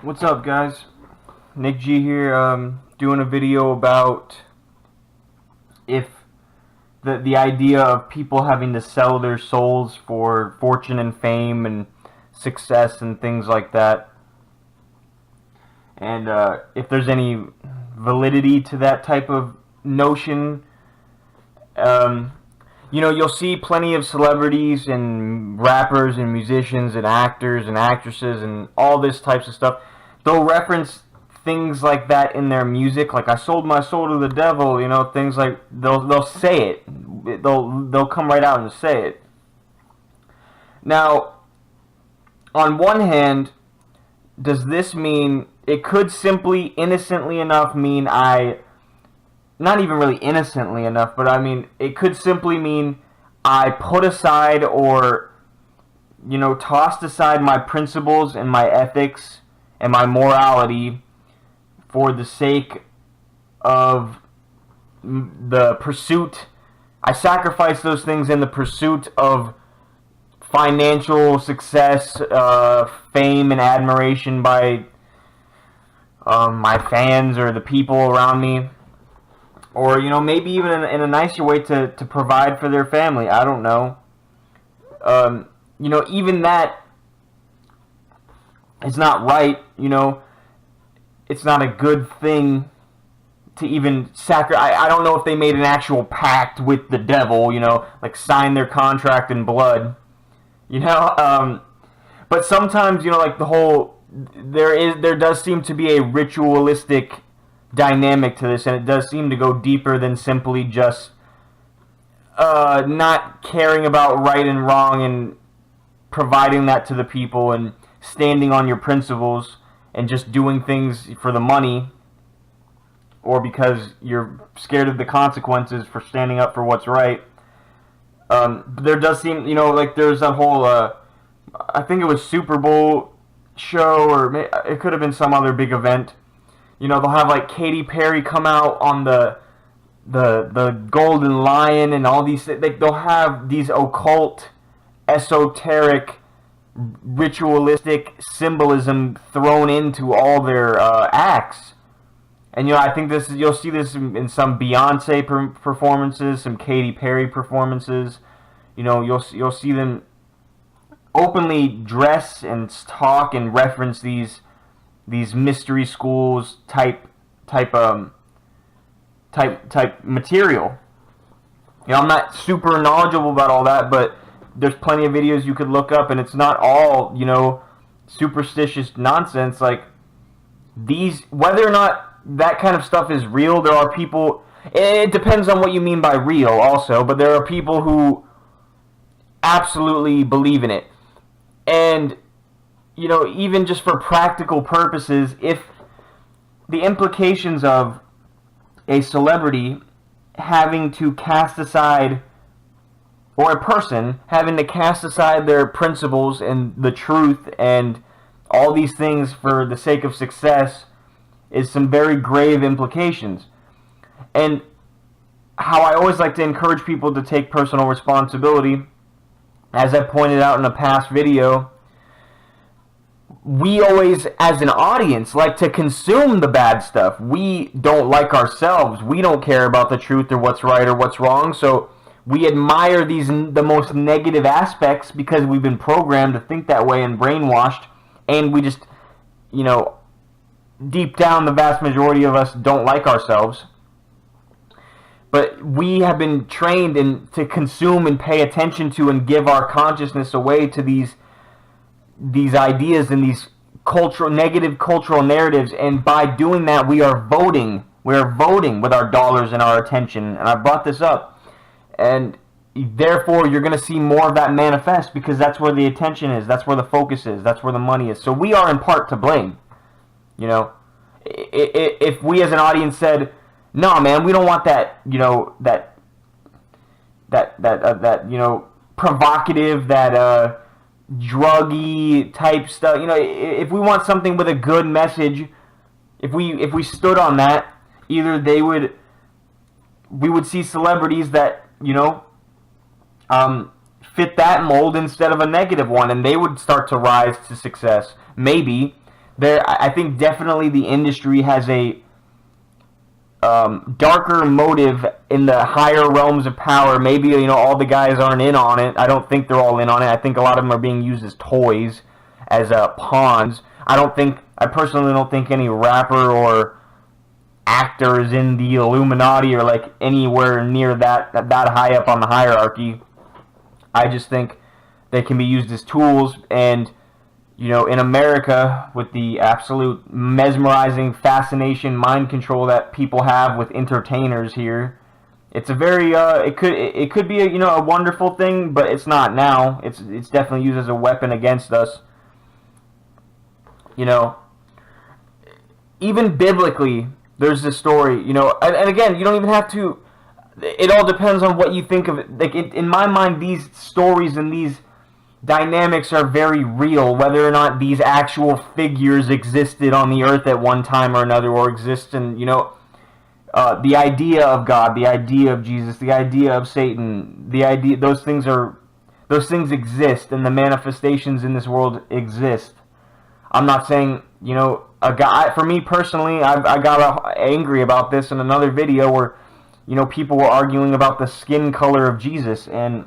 What's up, guys? Nick G here, doing a video about if the idea of people having to sell their souls for fortune and fame and success and things like that, and if there's any validity to that type of notion. Um, you'll see plenty of celebrities and rappers and musicians and actors and actresses and all this types of stuff. They'll reference things like that in their music, like "I sold my soul to the devil," things like they'll say it. They'll come right out and say it. Now, on one hand, does this mean it could simply innocently enough mean not even really innocently enough, but I mean, it could simply mean I put aside or, tossed aside my principles and my ethics and my morality for the sake of the pursuit. I sacrificed those things in the pursuit of financial success, fame, and admiration by my fans or the people around me. Or, maybe even in a nicer way to provide for their family. I don't know. Even that is not right. It's not a good thing to even sacrifice. I don't know if they made an actual pact with the devil, like sign their contract in blood. But sometimes, like the whole, there does seem to be a ritualistic dynamic to this, and it does seem to go deeper than simply just not caring about right and wrong and providing that to the people and standing on your principles and just doing things for the money or because you're scared of the consequences for standing up for what's right. There does seem, like there's that whole, I think it was Super Bowl show, or it could have been some other big event. They'll have like Katy Perry come out on the Golden Lion and all these. They'll have these occult, esoteric, ritualistic symbolism thrown into all their acts. And I think you'll see this in some Beyonce performances, some Katy Perry performances. You'll see them openly dress and talk and reference these mystery schools type material. I'm not super knowledgeable about all that, but there's plenty of videos you could look up, and it's not all superstitious nonsense. Like these, whether or not that kind of stuff is real, there are people. It depends on what you mean by real, also, but there are people who absolutely believe in it, and even just for practical purposes, if the implications of a celebrity having to cast aside, or a person having to cast aside their principles and the truth and all these things for the sake of success, is some very grave implications. And how I always like to encourage people to take personal responsibility, as I pointed out in a past video, we always, as an audience, like to consume the bad stuff. We don't like ourselves. We don't care about the truth or what's right or what's wrong. So we admire the most negative aspects because we've been programmed to think that way and brainwashed. And we just, deep down, the vast majority of us don't like ourselves. But we have been trained to consume and pay attention to and give our consciousness away to these ideas and these negative cultural narratives, and by doing that, we are voting with our dollars and our attention. And I brought this up, and therefore you're going to see more of that manifest, because that's where the attention is, that's where the focus is, that's where the money is. So we are in part to blame. If we as an audience said, no man, we don't want that, that provocative, that druggy type stuff. If we want something with a good message, if we stood on that, either we would see celebrities that fit that mold instead of a negative one, and they would start to rise to success. Maybe I think definitely the industry has a darker motive in the higher realms of power. Maybe, you know, all the guys aren't in on it. I don't think they're all in on it. I think a lot of them are being used as toys, as pawns. I personally don't think any rapper or actor is in the Illuminati or like anywhere near that high up on the hierarchy. I just think they can be used as tools. And you know, in America, with the absolute mesmerizing fascination, mind control that people have with entertainers here, it's a very it could be a, you know, a wonderful thing, but it's not now. It's definitely used as a weapon against us. You know, even biblically, there's this story. You know, and again, you don't even have to. It all depends on what you think of it. Like in my mind, these stories and these dynamics are very real, whether or not these actual figures existed on the earth at one time or another, or exist in, you know, the idea of God, the idea of Jesus, the idea of Satan, the idea, those things exist, and the manifestations in this world exist. I'm not saying, you know, a guy, for me personally, I got angry about this in another video where, you know, people were arguing about the skin color of Jesus, and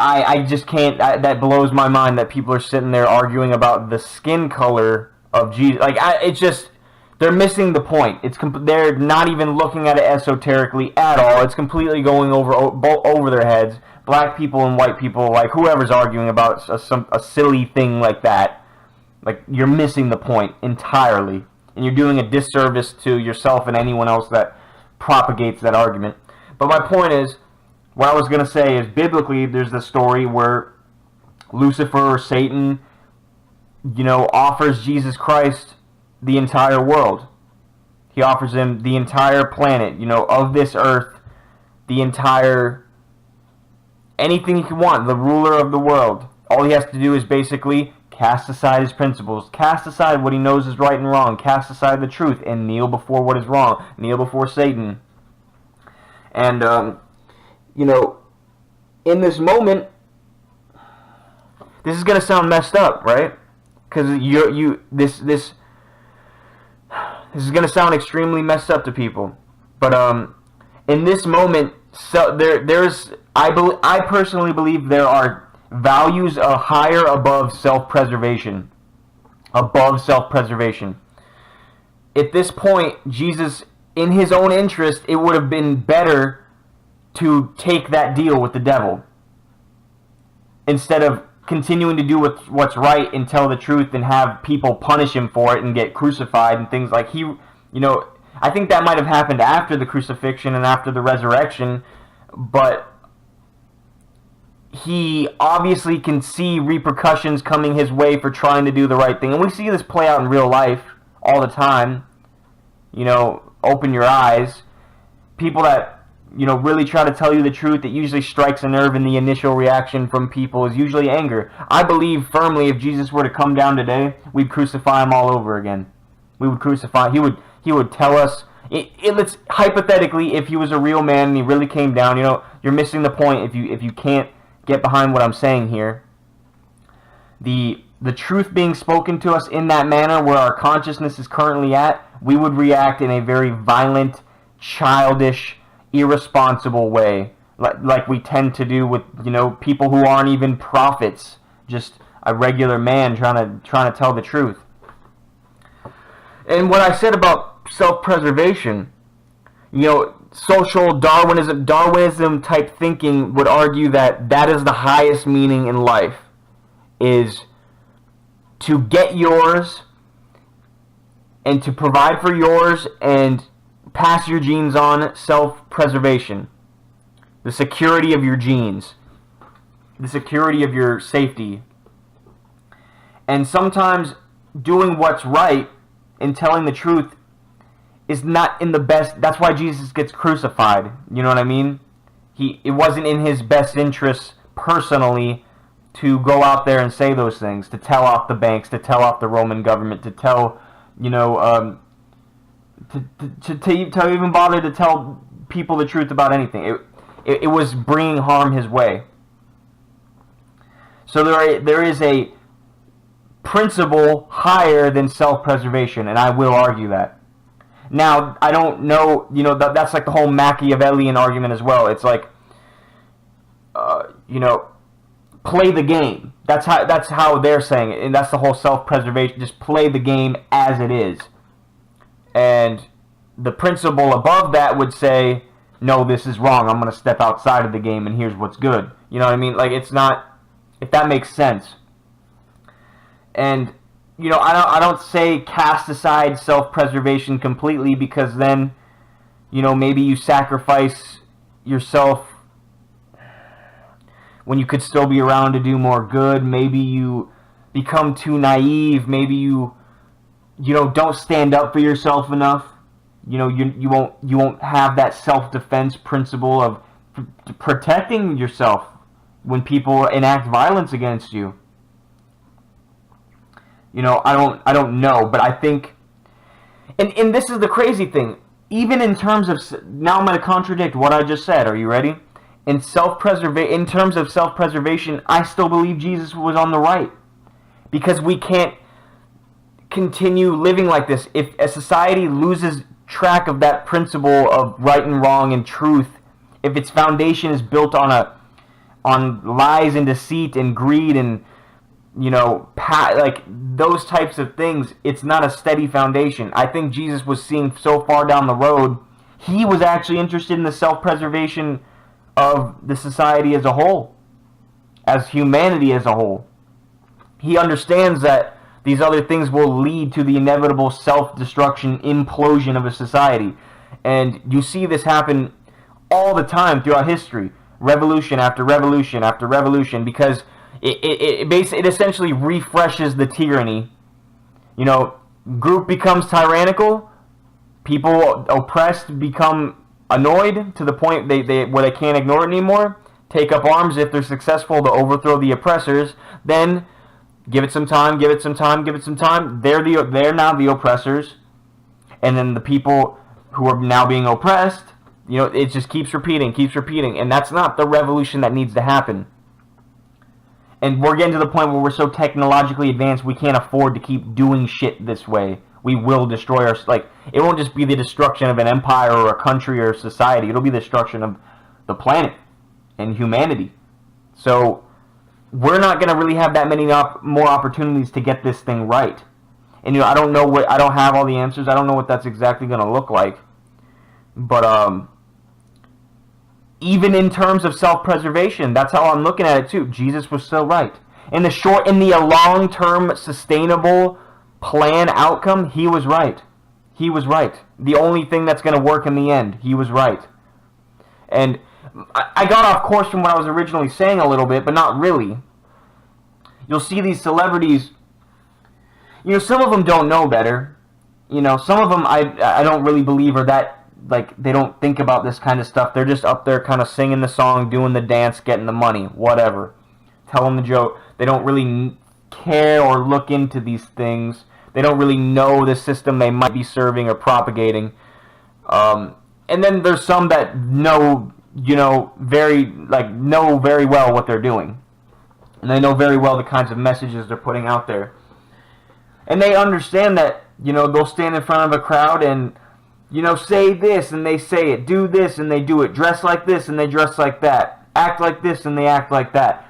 I just can't. That blows my mind that people are sitting there arguing about the skin color of Jesus. Like, it's just, they're missing the point. They're not even looking at it esoterically at all. It's completely going over their heads. Black people and white people, like whoever's arguing about a silly thing like that, like, you're missing the point entirely, and you're doing a disservice to yourself and anyone else that propagates that argument. But my point is, what I was going to say is, biblically, there's the story where Lucifer, or Satan, you know, offers Jesus Christ the entire world. He offers him the entire planet, you know, of this earth, the entire, anything he can want, the ruler of the world. All he has to do is basically cast aside his principles, cast aside what he knows is right and wrong, cast aside the truth, and kneel before what is wrong, kneel before Satan. And, you know, in this moment, this is gonna sound messed up, right? Because this is gonna sound extremely messed up to people. But in this moment, I personally believe there are values higher above self-preservation. Above self-preservation. At this point, Jesus, in his own interest, it would have been better to take that deal with the devil instead of continuing to do what's right and tell the truth and have people punish him for it and get crucified and things like you know, I think that might have happened after the crucifixion and after the resurrection, but he obviously can see repercussions coming his way for trying to do the right thing. And we see this play out in real life all the time. You know, open your eyes. People that, you know, really try to tell you the truth, that usually strikes a nerve, and the initial reaction from people is usually anger. I believe firmly if Jesus were to come down today, we'd crucify him all over again. We would crucify. He would tell us. Let's hypothetically, if he was a real man and he really came down, you know, you're missing the point if you can't get behind what I'm saying here. The truth being spoken to us in that manner, where our consciousness is currently at, we would react in a very violent, childish, irresponsible way, like we tend to do with, you know, people who aren't even prophets, just a regular man trying to tell the truth. And what I said about self-preservation, you know, social Darwinism type thinking would argue that is the highest meaning in life, is to get yours and to provide for yours and pass your genes on. Self-preservation, the security of your genes, the security of your safety. And sometimes doing what's right and telling the truth is not in the best. That's why Jesus gets crucified. You know what I mean? It wasn't in his best interest personally to go out there and say those things, to tell off the banks, to tell off the Roman government, to tell, you know, to even bother to tell people the truth about anything. It was bringing harm his way. So there is a principle higher than self-preservation, and I will argue that. Now, I don't know, that's like the whole Machiavellian argument as well. It's like, play the game. That's how they're saying it, and that's the whole self-preservation. Just play the game as it is. And the principle above that would say, no, this is wrong. I'm going to step outside of the game, and here's what's good. You know what I mean? Like, it's not, if that makes sense. And I don't say cast aside self-preservation completely, because then, maybe you sacrifice yourself when you could still be around to do more good. Maybe you become too naive. Maybe you don't stand up for yourself enough. You won't have that self-defense principle of protecting yourself when people enact violence against you. I don't know, but I think, and this is the crazy thing, even in terms of, now I'm going to contradict what I just said. Are you ready? In terms of self-preservation, I still believe Jesus was on the right, because we can't continue living like this. If a society loses track of that principle of right and wrong and truth, if its foundation is built on lies and deceit and greed and like those types of things, it's not a steady foundation. I think Jesus was seeing so far down the road, he was actually interested in the self-preservation of the society as a whole, as humanity as a whole. He understands that these other things will lead to the inevitable self-destruction, implosion of a society. And you see this happen all the time throughout history, revolution after revolution after revolution, because it essentially refreshes the tyranny. Group becomes tyrannical, people oppressed become annoyed to the point where they can't ignore it anymore, take up arms if they're successful to overthrow the oppressors, then give it some time, give it some time, give it some time. They're now the oppressors, and then the people who are now being oppressed, it just keeps repeating, and that's not the revolution that needs to happen. And we're getting to the point where we're so technologically advanced, we can't afford to keep doing shit this way. We will destroy it won't just be the destruction of an empire or a country or a society. It'll be the destruction of the planet and humanity. So we're not going to really have that many more opportunities to get this thing right. And I don't have all the answers. I don't know what that's exactly going to look like. But even in terms of self-preservation, that's how I'm looking at it too. Jesus was still right. In the long-term sustainable plan outcome, he was right. He was right. The only thing that's going to work in the end, he was right. And I got off course from what I was originally saying a little bit, but not really. You'll see these celebrities, some of them don't know better. Some of them I don't really believe are that, they don't think about this kind of stuff. They're just up there kind of singing the song, doing the dance, getting the money, whatever. Telling the joke. They don't really care or look into these things. They don't really know the system they might be serving or propagating. And then there's some that know, very well what they're doing. And they know very well the kinds of messages they're putting out there. And they understand that, they'll stand in front of a crowd and, say this and they say it, do this and they do it, dress like this and they dress like that, act like this and they act like that.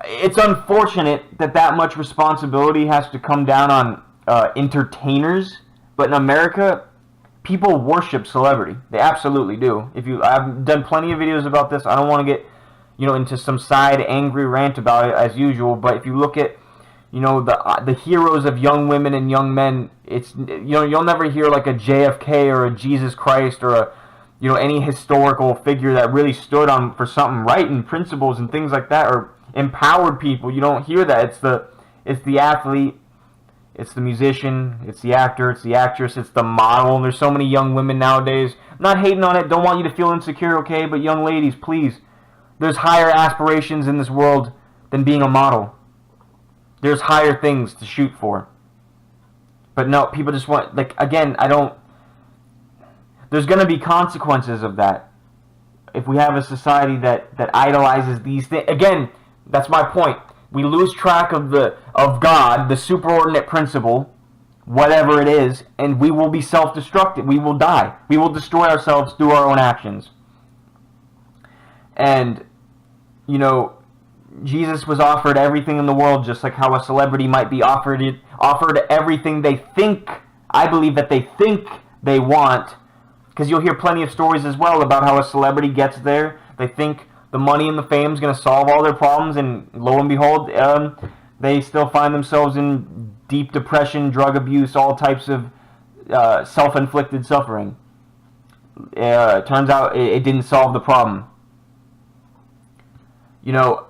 It's unfortunate that much responsibility has to come down on entertainers, but in America, people worship celebrity. They absolutely do. I've done plenty of videos about this. I don't want to get into some side angry rant about it as usual, but if you look at the heroes of young women and young men, it's you'll never hear like a JFK or a Jesus Christ or a any historical figure that really stood on for something right and principles and things like that, or empowered people. You don't hear that. It's the athlete, it's the musician, it's the actor, it's the actress, it's the model. And there's so many young women nowadays. I'm not hating on it. Don't want you to feel insecure, okay? But young ladies, please, there's higher aspirations in this world than being a model. There's higher things to shoot for. But no, people just want, there's going to be consequences of that. If we have a society that idolizes these things, again, That's my point. We lose track of God, the superordinate principle, whatever it is, and we will be self-destructive. We will die. We will destroy ourselves through our own actions. And, you know, Jesus was offered everything in the world, just like how a celebrity might be offered everything they think, I believe that they think they want, because you'll hear plenty of stories as well about how a celebrity gets there. They think the money and the fame is going to solve all their problems, and lo and behold, they still find themselves in deep depression, drug abuse, all types of self-inflicted suffering. It turns out it didn't solve the problem. You know,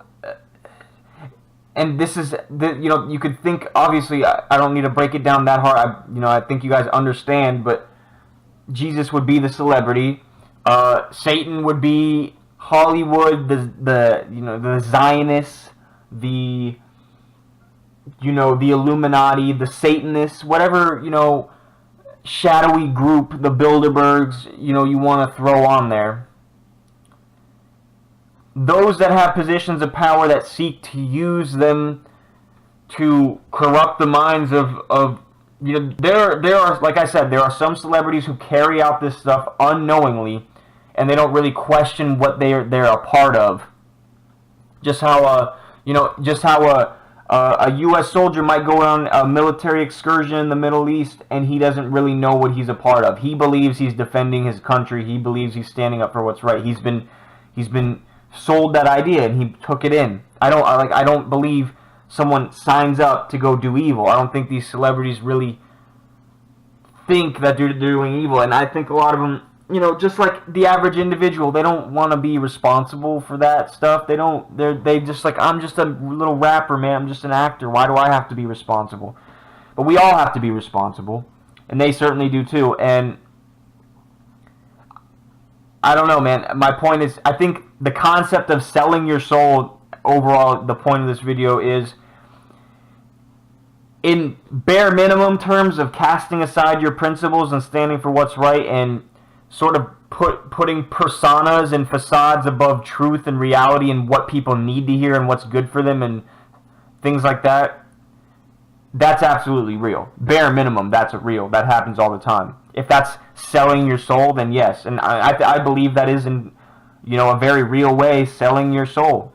and this is, you know, you could think, obviously, I don't need to break it down that hard. I think you guys understand, but Jesus would be the celebrity. Satan would be Hollywood, the Zionists, the Illuminati, the Satanists, whatever, shadowy group, the Bilderbergs, you want to throw on there. Those that have positions of power that seek to use them to corrupt the minds of there are, like I said, there are some celebrities who carry out this stuff unknowingly, and they don't really question what they're a part of. Just how a U.S. soldier might go on a military excursion in the Middle East, and he doesn't really know what he's a part of. He believes he's defending his country. He believes he's standing up for what's right. He's been sold that idea, and he took it in. I don't believe someone signs up to go do evil. I don't think these celebrities really think that they're doing evil, and I think a lot of them, just like the average individual, they don't want to be responsible for that stuff. They just like, I'm just a little rapper, man. I'm just an actor. Why do I have to be responsible? But we all have to be responsible, and they certainly do too. And I don't know, man. My point is, I think the concept of selling your soul, overall, the point of this video is, in bare minimum terms of casting aside your principles and standing for what's right, and sort of putting personas and facades above truth and reality and what people need to hear and what's good for them and things like that, that's absolutely real. Bare minimum, that's real. That happens all the time. If that's selling your soul, then yes. And I believe that is, in a very real way, selling your soul.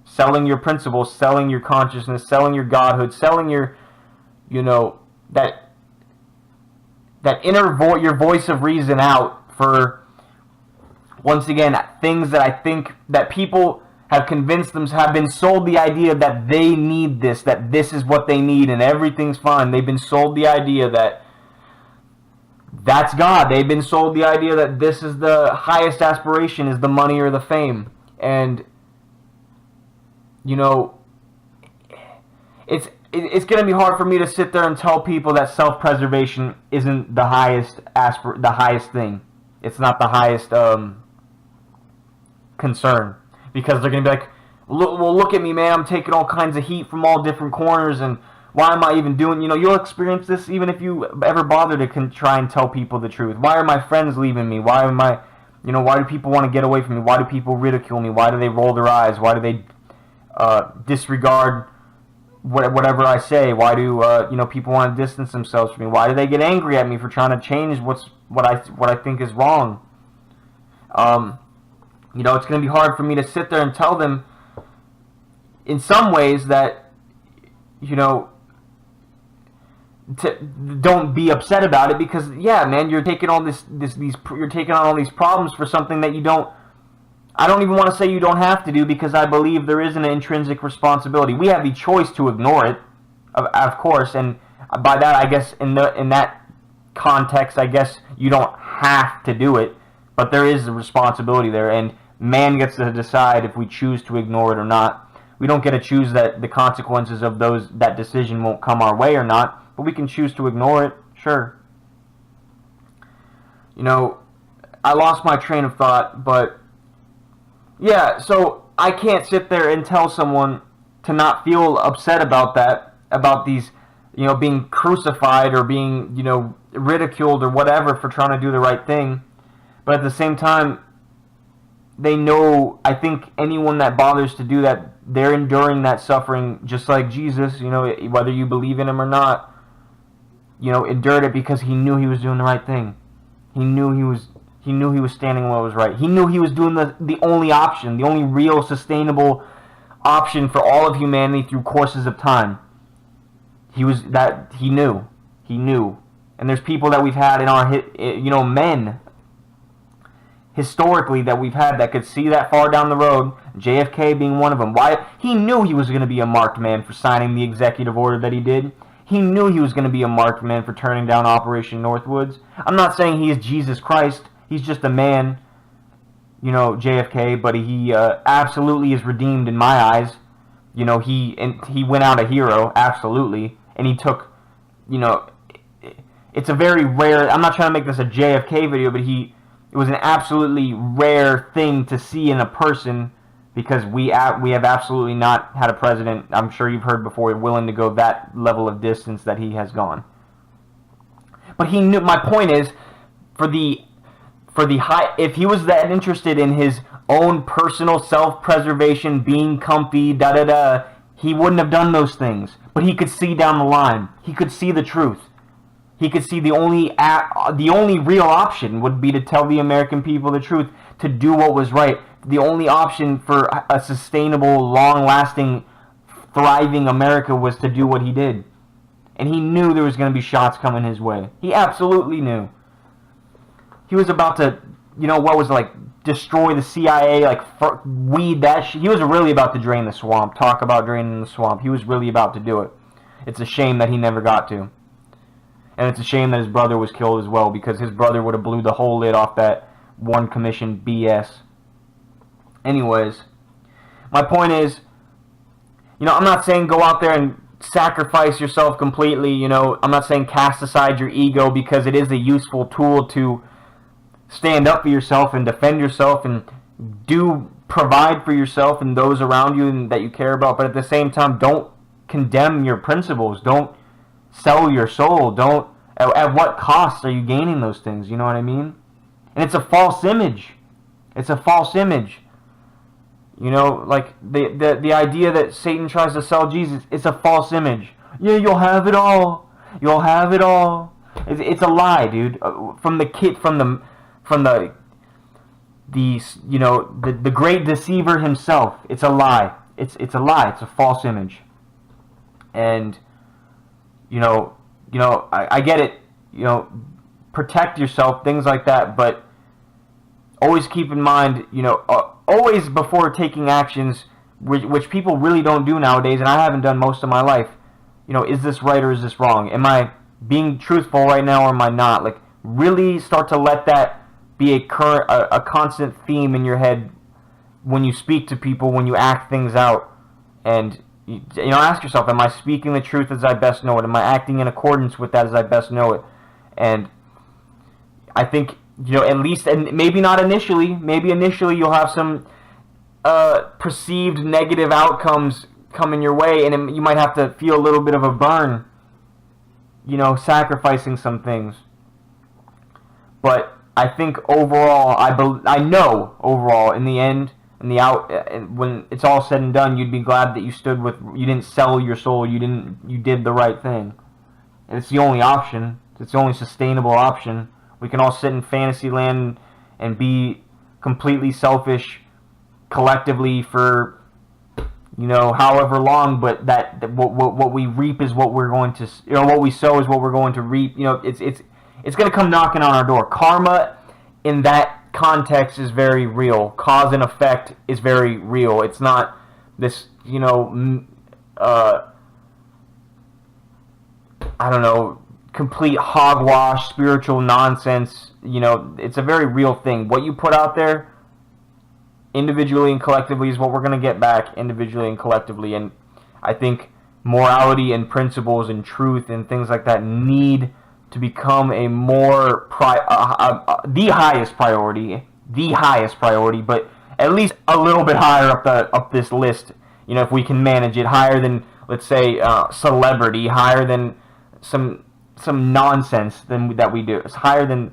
Selling your principles, selling your consciousness, selling your godhood, selling your, that inner your voice of reason out for, once again, things that I think that people have convinced them, have been sold the idea that they need this, that this is what they need and everything's fine. They've been sold the idea that that's God. They've been sold the idea that this is the highest aspiration, is the money or the fame. And, it's going to be hard for me to sit there and tell people that self-preservation isn't the highest thing. It's not the highest concern, because they're going to be like, look at me, man. I'm taking all kinds of heat from all different corners, and why am I even doing? You'll experience this even if you ever bother to try and tell people the truth. Why are my friends leaving me? Why am I, why do people want to get away from me? Why do people ridicule me? Why do they roll their eyes? Why do they disregard whatever I say? Why do people want to distance themselves from me? Why do they get angry at me for trying to change what I think is wrong? It's going to be hard for me to sit there and tell them, in some ways, that don't be upset about it, because yeah, man, you're taking all you're taking on all these problems for something that you don't. I don't even want to say you don't have to do, because I believe there is an intrinsic responsibility. We have the choice to ignore it, of course, and by that, I guess, in that context, I guess you don't have to do it, but there is a responsibility there, and man gets to decide if we choose to ignore it or not. We don't get to choose that the consequences of that decision won't come our way or not, but we can choose to ignore it, sure. I lost my train of thought, but yeah, so I can't sit there and tell someone to not feel upset about that, about these, being crucified or being, ridiculed or whatever for trying to do the right thing. But at the same time, they know, I think anyone that bothers to do that, they're enduring that suffering just like Jesus, you know, whether you believe in him or not, you know, endured it because he knew he was doing the right thing. He knew he was standing what was right. He knew he was doing the only option, the only real sustainable option for all of humanity through courses of time. He knew. And there's people that we've had in our, you know, men historically that we've had that could see that far down the road, JFK being one of them. Why? He knew he was going to be a marked man for signing the executive order that he did. He knew he was going to be a marked man for turning down Operation Northwoods. I'm not saying he is Jesus Christ. He's just a man, you know, JFK, but he absolutely is redeemed in my eyes. You know, he went out a hero, absolutely, and he took, you know, it's a very rare, I'm not trying to make this a JFK video, but it was an absolutely rare thing to see in a person, because we have absolutely not had a president, I'm sure you've heard before, willing to go that level of distance that he has gone. But he knew, my point is, for the high, if he was that interested in his own personal self-preservation, being comfy, he wouldn't have done those things. But he could see down the line. He could see the truth. He could see the only real option would be to tell the American people the truth, to do what was right. The only option for a sustainable, long-lasting, thriving America was to do what he did. And he knew there was going to be shots coming his way. He absolutely knew. He was about to, you know, what was like, destroy the CIA, like, weed that shit. He was really about to drain the swamp. Talk about draining the swamp. He was really about to do it. It's a shame that he never got to. And it's a shame that his brother was killed as well, because his brother would have blew the whole lid off that one commission BS. Anyways, my point is, you know, I'm not saying go out there and sacrifice yourself completely, you know. I'm not saying cast aside your ego, because it is a useful tool to stand up for yourself and defend yourself and provide for yourself and those around you and that you care about. But at the same time, don't condemn your principles. Don't sell your soul. Don't. At what cost are you gaining those things? You know what I mean? And it's a false image. It's a false image. You know, like the idea that Satan tries to sell Jesus, it's a false image. Yeah, you'll have it all. You'll have it all. It's a lie, dude. From the you know, the great deceiver himself. It's a lie. It's a lie. It's a false image. And you know, I get it. You know, protect yourself, things like that. But always keep in mind, you know, always before taking actions, which people really don't do nowadays, and I haven't done most of my life. You know, is this right or is this wrong? Am I being truthful right now or am I not? Like, really start to let that be a constant theme in your head when you speak to people, when you act things out. And you know, ask yourself, am I speaking the truth as I best know it? Am I acting in accordance with that as I best know it? And I think, you know, at least, and maybe not initially, maybe initially you'll have some perceived negative outcomes coming your way, and you might have to feel a little bit of a burn, you know, sacrificing some things. But I think overall, I know overall, in the end, when it's all said and done, you'd be glad that you didn't sell your soul, you did the right thing. And it's the only option. It's the only sustainable option. We can all sit in fantasy land and be completely selfish collectively for, you know, however long, but that what we reap is what we're going to, you know, what we sow is what we're going to reap. You know, it's going to come knocking on our door. Karma in that context is very real. Cause and effect is very real. It's not this, you know, I don't know, complete hogwash, spiritual nonsense. You know, it's a very real thing. What you put out there, individually and collectively, is what we're going to get back individually and collectively. And I think morality and principles and truth and things like that need to become a more the highest priority, but at least a little bit higher up this list. You know, if we can manage it, higher than, let's say, celebrity, higher than some nonsense that we do. It's higher than,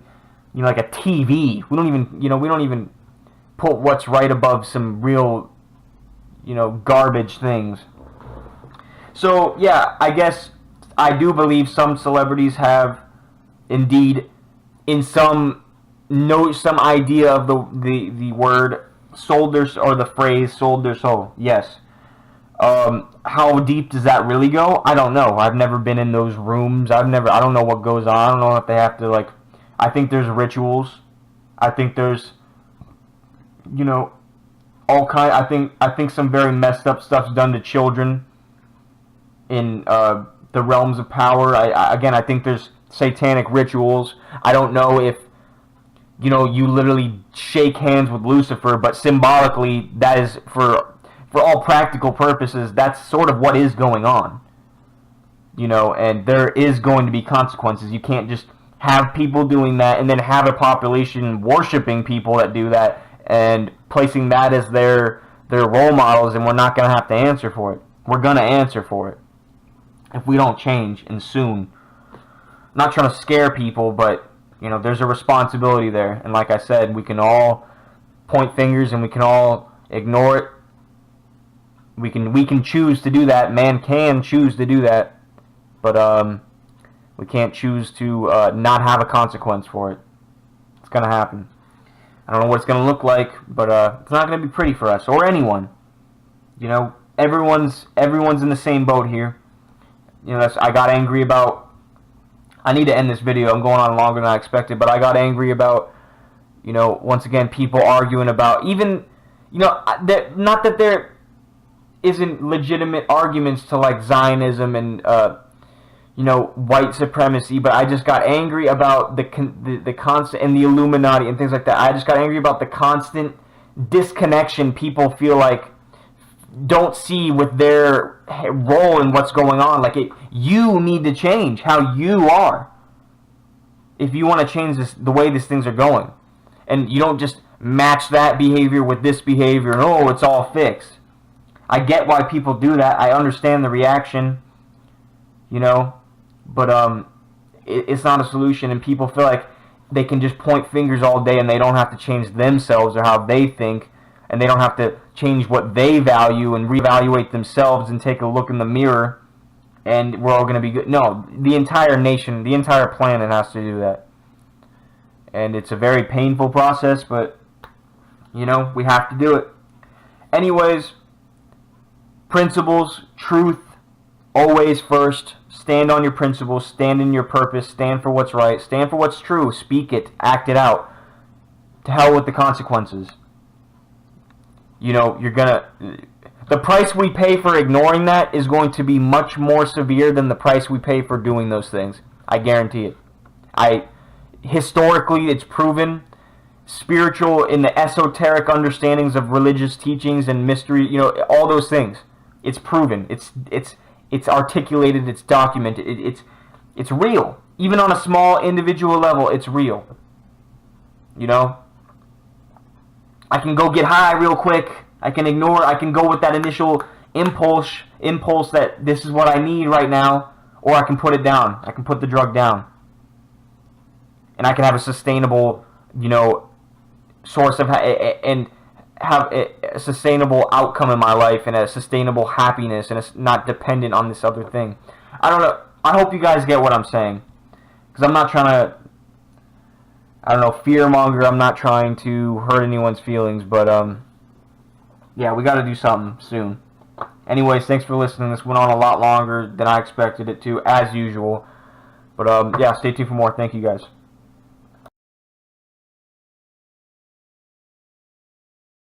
you know, like a TV. We don't even put what's right above some real, garbage things. So yeah, I guess I do believe some celebrities have indeed, in some idea of the word, sold their, or the phrase sold their soul. Yes. How deep does that really go? I don't know. I've never been in those rooms. I don't know what goes on. I don't know if they have to, like, I think there's rituals. I think there's, all kind. I think some very messed up stuff's done to children in the realms of power. I think there's satanic rituals. I don't know if you literally shake hands with Lucifer, but symbolically that is for all practical purposes, that's sort of what is going on. And there is going to be consequences. You can't just have people doing that and then have a population worshiping people that do that and placing that as their role models, and we're not going to have to answer for it. We're going to answer for it if we don't change, and soon. I'm not trying to scare people, but there's a responsibility there. And like I said, we can all point fingers and we can all ignore it. We can choose to do that. Man can choose to do that, but we can't choose to not have a consequence for it. It's gonna happen. I don't know what it's gonna look like, but it's not gonna be pretty for us or anyone. Everyone's in the same boat here. I got angry about. I need to end this video. I'm going on longer than I expected, but I got angry about, once again, people arguing about even, not that there isn't legitimate arguments to, like, Zionism and white supremacy, but I just got angry about the constant, and the Illuminati and things like that. I just got angry about the constant disconnection people feel like don't see with their role in what's going on. Like, you need to change how you are if you want to change the way these things are going, and you don't just match that behavior with this behavior and it's all fixed. I get why people do that. I understand the reaction, but it's not a solution, and people feel like they can just point fingers all day and they don't have to change themselves or how they think, and they don't have to change what they value and reevaluate themselves and take a look in the mirror, and we're all going to be good. No, the entire nation, the entire planet has to do that. And it's a very painful process, but, we have to do it. Anyways, principles, truth, always first. Stand on your principles, stand in your purpose, stand for what's right, stand for what's true, speak it, act it out. To hell with the consequences. The price we pay for ignoring that is going to be much more severe than the price we pay for doing those things. I guarantee it. Historically, it's proven. Spiritual, in the esoteric understandings of religious teachings and mystery, all those things. It's proven. It's articulated. It's documented. It's real. Even on a small individual level, it's real. I can go get high real quick. I can go with that initial impulse that this is what I need right now, or I can put it down. I can put the drug down. And I can have a sustainable, source of, and have a sustainable outcome in my life and a sustainable happiness, and it's not dependent on this other thing. I don't know. I hope you guys get what I'm saying, because I'm not trying to, fearmonger. I'm not trying to hurt anyone's feelings, but yeah, we got to do something soon. Anyways, thanks for listening. This went on a lot longer than I expected it to, as usual. But yeah, stay tuned for more. Thank you guys.